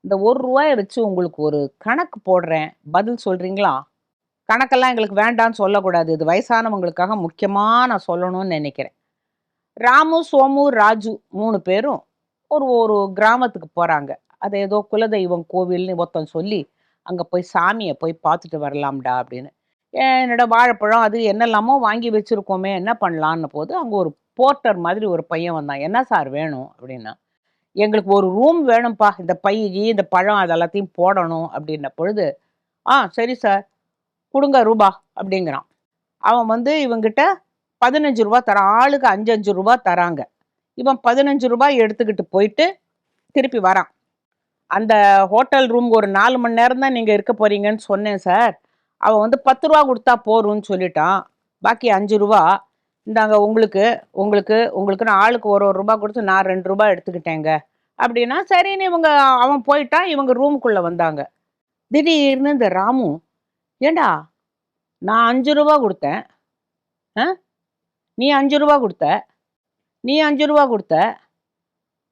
இந்த ₹1 வச்சு உங்களுக்கு ஒரு கணக்கு போடுறேன். பதில் சொல்றீங்களா? கணக்கெல்லாம் எங்களுக்கு வேண்டான்னு சொல்லக்கூடாது. இது வயசானவங்களுக்காக முக்கியமா நான் சொல்லணும்னு நெனைக்கிறேன். ராமு, சோமு, ராஜு 3 பேரும் ஒரு ஒரு கிராமத்துக்கு போறாங்க. அது ஏதோ குலதெய்வம் கோவில்னு ஒருத்தன் சொல்லி, "அங்க போய் சாமிய போய் பார்த்துட்டு வரலாம்டா" அப்படின்னு. என்னோட வாழைப்பழம் அது என்னெல்லாமோ வாங்கி வச்சிருக்கோமே, என்ன பண்ணலான்னு போது, அங்க ஒரு போர்ட்டர் மாதிரி ஒரு பையன் வந்தான். "என்ன சார் வேணும்?" அப்படின்னா. "எங்களுக்கு ஒரு ரூம் வேணும்ப்பா. இந்த பை, இந்த பழம் அது எல்லாத்தையும் போடணும்." அப்படின்ன பொழுது, சரி சார். குடுங்க ரூபா" அப்படிங்கிறான். அவன் வந்து இவன்கிட்ட ₹15 தரான். ஆளுக்கு ₹5 தராங்க. இவன் ₹15 எடுத்துக்கிட்டு போயிட்டு திருப்பி வரான். அந்த ஹோட்டல் ரூம் ஒரு 4 மணி நேரம் தான் நீங்க இருக்க போறீங்கன்னு சொன்னேன் சார். அவன் வந்து ₹10 குடுத்தா போரும்ன்னு சொல்லிட்டான். பாக்கி ₹5 இந்தாங்க உங்களுக்கு, உங்களுக்கு, உங்களுக்குன்னு ஆளுக்கு ஒரு ரூபா குடுத்து நான் ₹2 எடுத்துக்கிட்டேங்க. அப்படின்னா சரின்னு அவன் போயிட்டான். இவங்க ரூமுக்குள்ள வந்தாங்க. திடீர்னு இந்த ராமு, "ஏன்டா நான் ₹5 குடுத்தேன். அ நீ ₹5 குடுத்த. நீ ₹5 குடுத்த.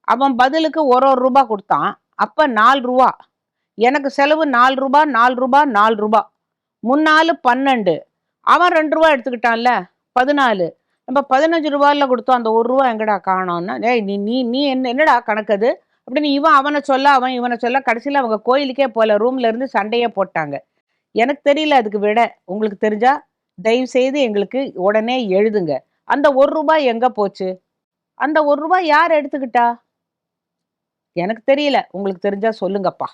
அவன் பதிலுக்கு ஒரு ரூபா குடுத்தான். அப்ப ₹4. எனக்கு செலவு ₹4, ₹4, ₹4. முன்னாலு 12. அவன் ₹2 எடுத்துக்கிட்டான்ல, 14. நம்ம ₹15ல குடுத்தோம். அந்த ₹1 எங்கடா காணோம்னா, "ஏய் நீ நீ நீ என்னடா கணக்கு அது?" அப்படின்னு இவன் அவன சொல்ல, அவன் இவன சொல்ல, கடைசியில அவங்க கோயிலுக்கே போல. ரூம்ல இருந்து சண்டையே போட்டாங்க. எனக்கு தெரியல அதுக்கு விடை. உங்களுக்கு தெரிஞ்சா, தயவு செய்து எங்களுக்கு உடனே எழுதுங்க. அந்த ₹1 எங்க போச்சு? அந்த ₹1 யார் எடுத்துக்கிட்டா? எனக்கு தெரியல. உங்களுக்கு தெரிஞ்சா சொல்லுங்கப்பா.